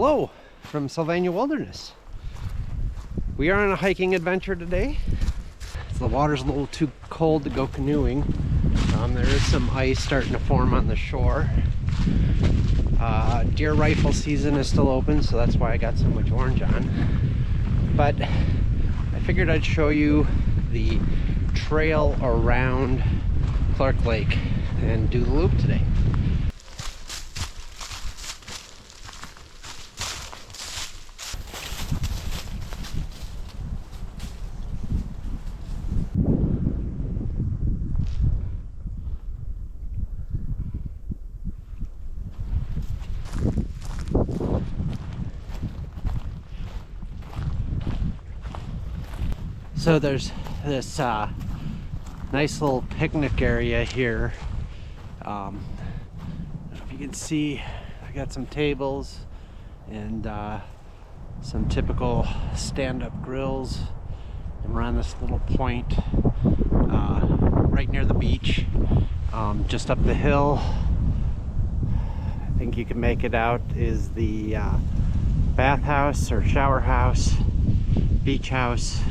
Hello from Sylvania Wilderness. We are on a hiking adventure today. The water's a little too cold to go canoeing. There is some ice starting to form on the shore. Deer rifle season is still open, so that's why I got so much orange on. But I figured I'd show you the trail around Clark Lake and do the loop today. So there's this nice little picnic area here. I don't know if you can see, I got some tables and some typical stand-up grills. And we're on this little point right near the beach, just up the hill. I think you can make it out is the bathhouse or shower house, beach house.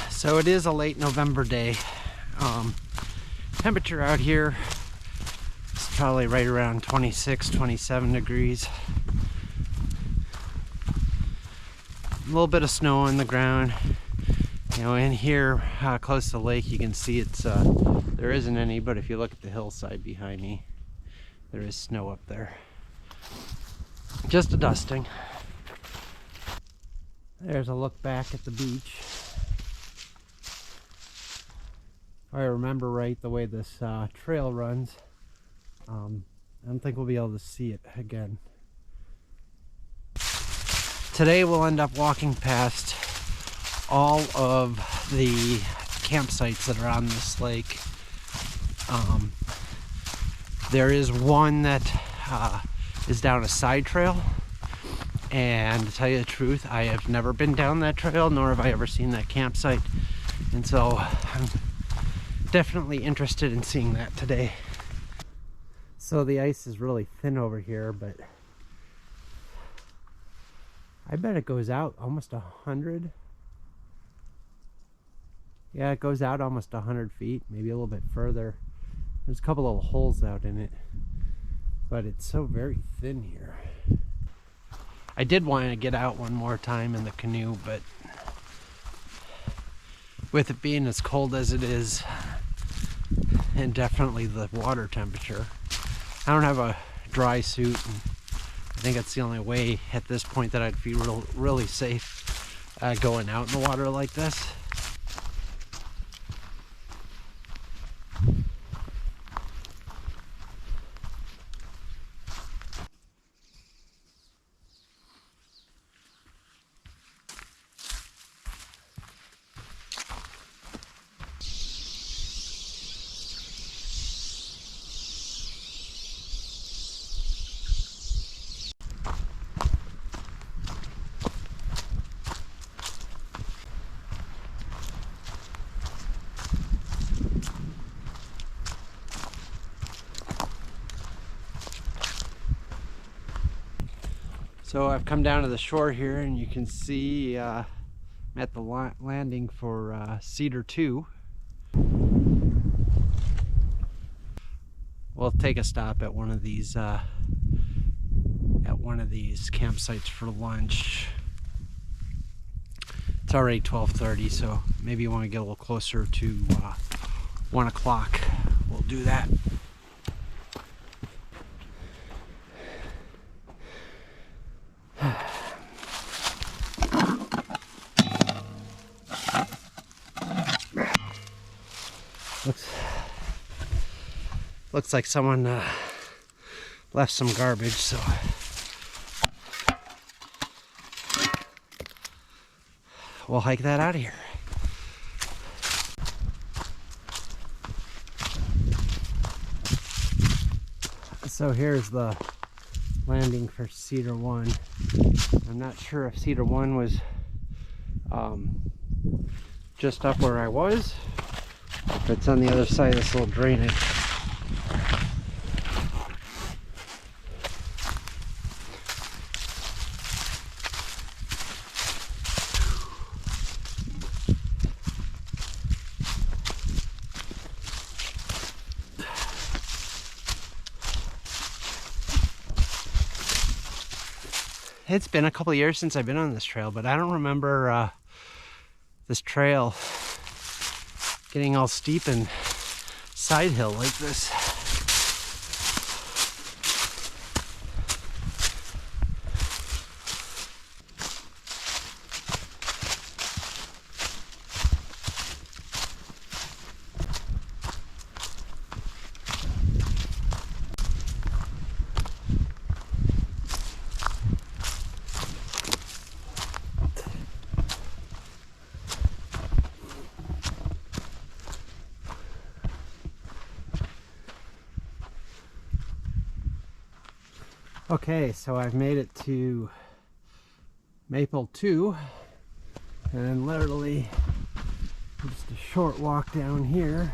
So it is a late November day. Temperature out here is probably right around 26, 27 degrees. A little bit of snow on the ground. You know, in here close to the lake, you can see it's there isn't any, but if you look at the hillside behind me, there is snow up there. Just a dusting. There's a look back at the beach. If I remember right, the way this trail runs, I don't think we'll be able to see it again. Today we'll end up walking past all of the campsites that are on this lake. There is one that is down a side trail, and to tell you the truth, I have never been down that trail, nor have I ever seen that campsite, and so I'm definitely interested in seeing that today. So the ice is really thin over here, but I bet it goes out almost 100. Yeah, it goes out almost 100 feet, maybe a little bit further. There's a couple little holes out in it, but it's so very thin here. I did want to get out one more time in the canoe, but with it being as cold as it is, and definitely the water temperature, I don't have a dry suit, and I think that's the only way at this point that I'd feel really safe going out in the water like this. So I've come down to the shore here, and you can see I'm at the landing for Cedar 2. We'll take a stop at one of these campsites for lunch. It's already 12:30, so maybe you want to get a little closer to 1 o'clock. We'll do that. looks like someone left some garbage, so we'll hike that out of here. So here's the landing for Cedar 1. I'm not sure if Cedar 1 was just up where I was, if it's on the other side of this little drainage. It's been a couple of years since I've been on this trail, but I don't remember this trail getting all steep and side hill like this. Okay, so I've made it to Maple 2, and literally just a short walk down here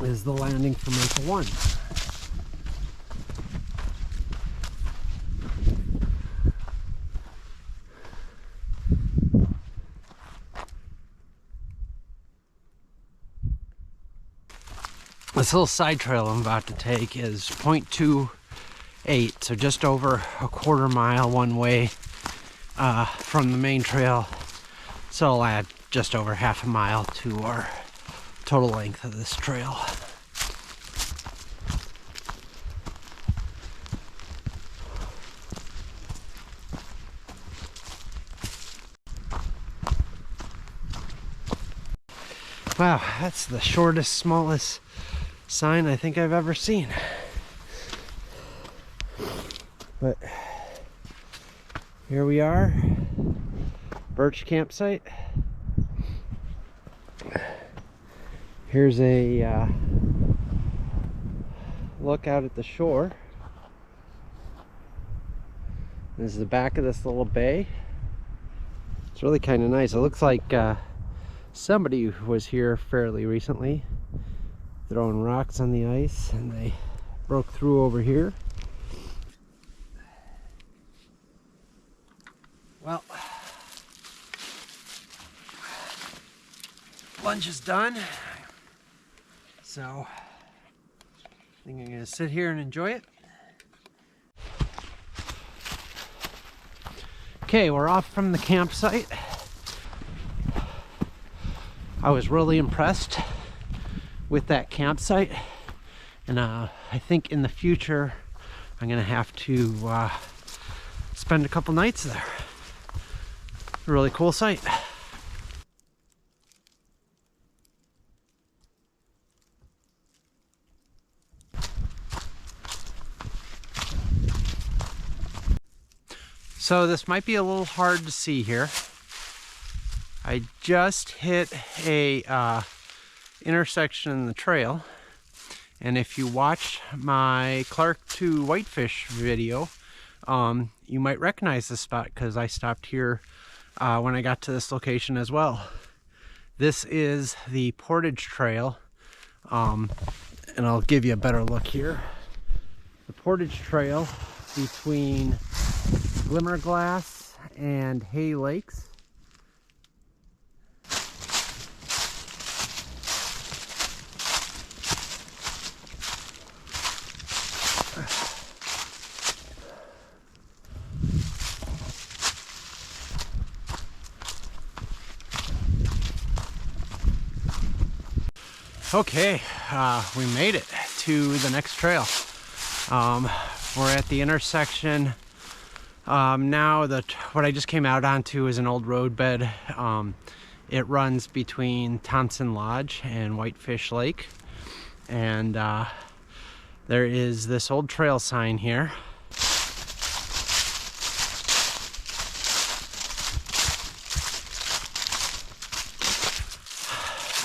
is the landing for Maple 1. This little side trail I'm about to take is 0.28, so just over a quarter mile one way from the main trail. So I'll add just over half a mile to our total length of this trail. Wow, that's the shortest, smallest sign I think I've ever seen. But here we are, Birch Campsite. Here's a look out at the shore. This is the back of this little bay. It's really kind of nice. It looks like somebody was here fairly recently, throwing rocks on the ice, and they broke through over here. Well, lunch is done, so I think I'm gonna sit here and enjoy it. Okay, we're off from the campsite. I was really impressed with that campsite, and I think in the future I'm gonna have to spend a couple nights there. A really cool site. So this might be a little hard to see here. I just hit a intersection in the trail, and if you watch my Clark to Whitefish video, you might recognize this spot because I stopped here when I got to this location as well. This is the Portage Trail, and I'll give you a better look here. The Portage Trail between Glimmerglass and Hay Lakes. Okay, we made it to the next trail. We're at the intersection. Now what I just came out onto is an old road bed, It runs between Thompson Lodge and Whitefish Lake. And there is this old trail sign here.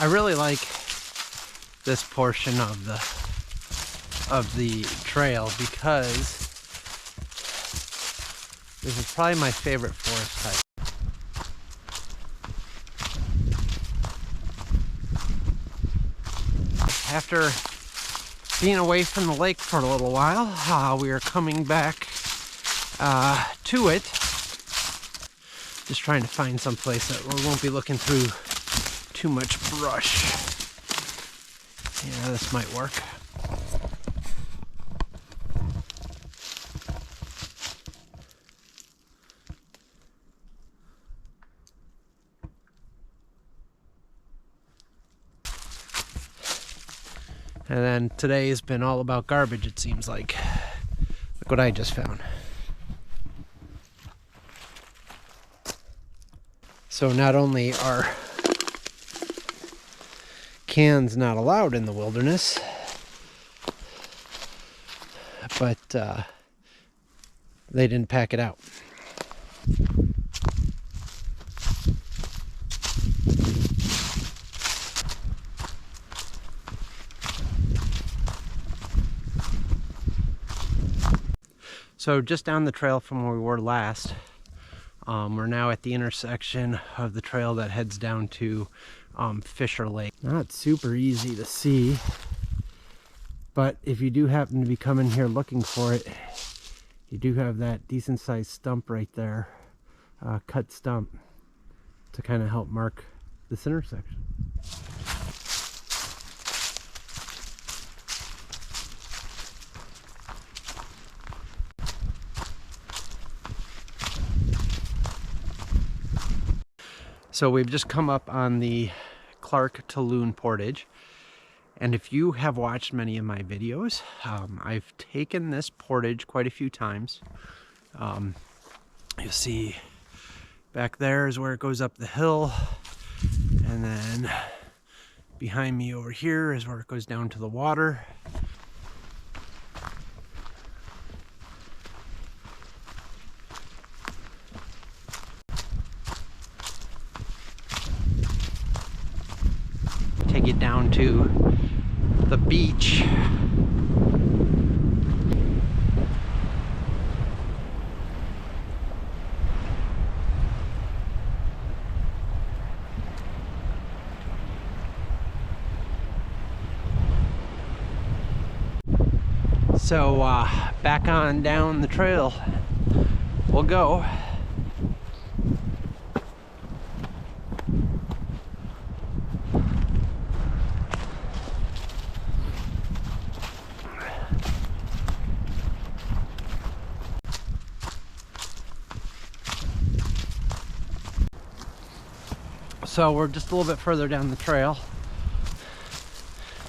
I really like this portion of the trail because this is probably my favorite forest type. After being away from the lake for a little while, we are coming back to it. Just trying to find some place that we won't be looking through too much brush. Yeah, this might work. And then today has been all about garbage, it seems like. Look what I just found. So not only are cans not allowed in the wilderness, but they didn't pack it out. So just down the trail from where we were last, we're now at the intersection of the trail that heads down to Fisher Lake. Not super easy to see, but if you do happen to be coming here looking for it, you do have that decent sized stump right there, cut stump, to kind of help mark this intersection. So we've just come up on the Clark to Loon portage, and if you have watched many of my videos, I've taken this portage quite a few times. You'll see back there is where it goes up the hill, and then behind me over here is where it goes down to the water. Take it down to the beach. So back on down the trail we'll go. So we're just a little bit further down the trail.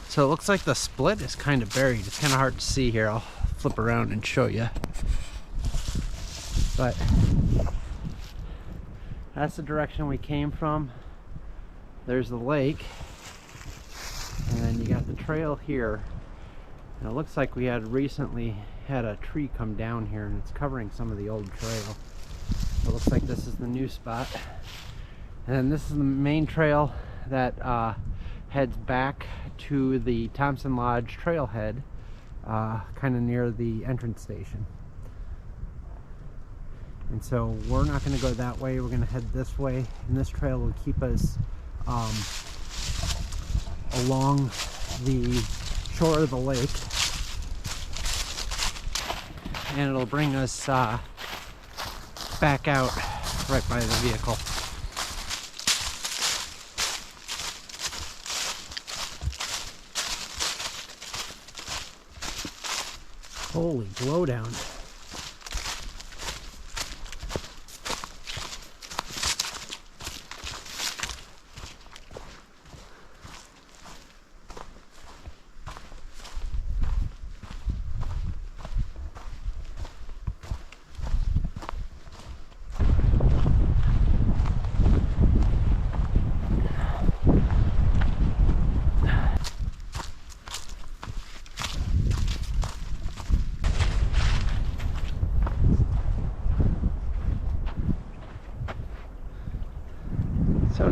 So it looks like the split is kind of buried. It's kind of hard to see here. I'll flip around and show you. But that's the direction we came from. There's the lake. And then you got the trail here. And it looks like we had recently had a tree come down here and it's covering some of the old trail. So it looks like this is the new spot. And then this is the main trail that heads back to the Thompson Lodge trailhead, kind of near the entrance station. And so we're not going to go that way, we're going to head this way, and this trail will keep us along the shore of the lake, and it'll bring us back out right by the vehicle. Holy blowdown.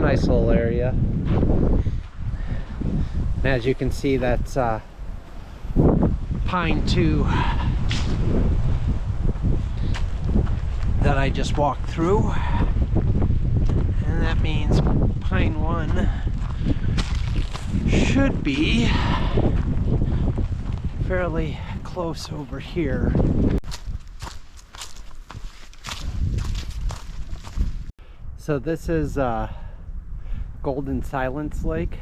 nice little area. And as you can see, that's Pine 2 that I just walked through. And that means Pine 1 should be fairly close over here. So this is Golden Silence Lake.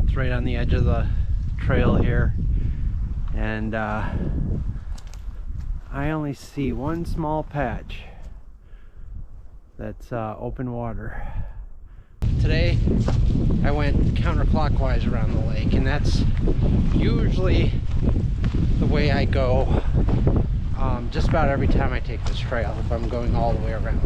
It's right on the edge of the trail here, and I only see one small patch that's open water. Today I went counterclockwise around the lake, and that's usually the way I go just about every time I take this trail, if I'm going all the way around.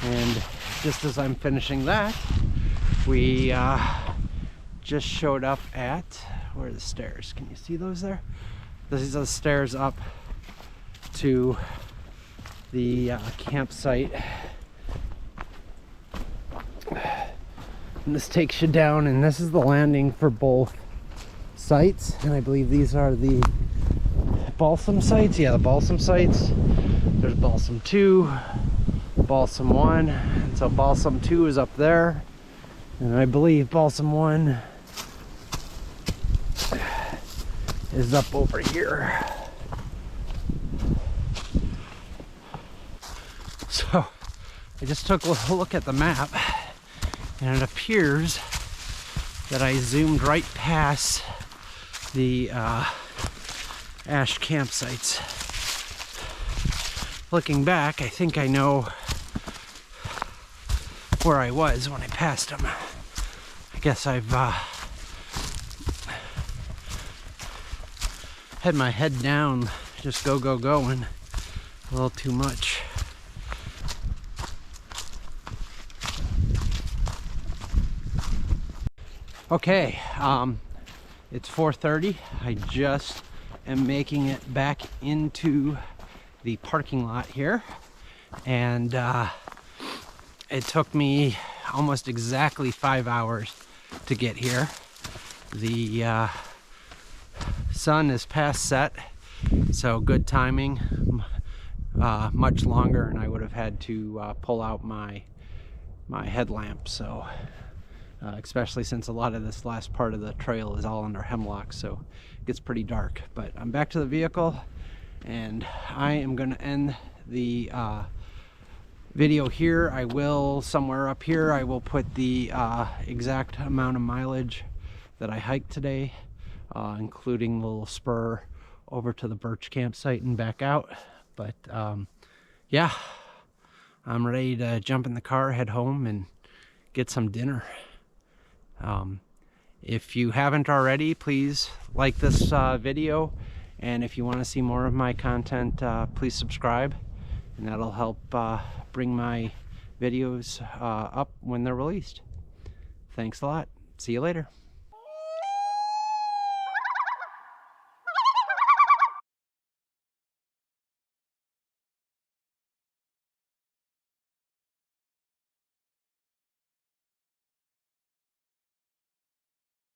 And just as I'm finishing that, we just showed up at, where are the stairs? Can you see those there? These are the stairs up to the campsite. And this takes you down, and this is the landing for both sites, and I believe these are the balsam sites. Yeah, the balsam sites. There's balsam 2, balsam 1, and so balsam 2 is up there, and I believe balsam 1 is up over here. So I just took a look at the map, and it appears that I zoomed right past the ash campsites. Looking back, I think I know where I was when I passed them. I guess I've had my head down, just going a little too much. Okay, it's 4:30. I just am making it back into the parking lot here, and it took me almost exactly 5 hours to get here. The sun is past set, so good timing. Much longer, and I would have had to pull out my headlamp. So. Especially since a lot of this last part of the trail is all under hemlocks, so it gets pretty dark. But I'm back to the vehicle, and I am going to end the video here. I will, somewhere up here, I will put the exact amount of mileage that I hiked today, including the little spur over to the birch campsite and back out. But yeah, I'm ready to jump in the car, head home, and get some dinner. If you haven't already, please like this video, and if you want to see more of my content, please subscribe, and that'll help bring my videos up when they're released. Thanks a lot. See you later.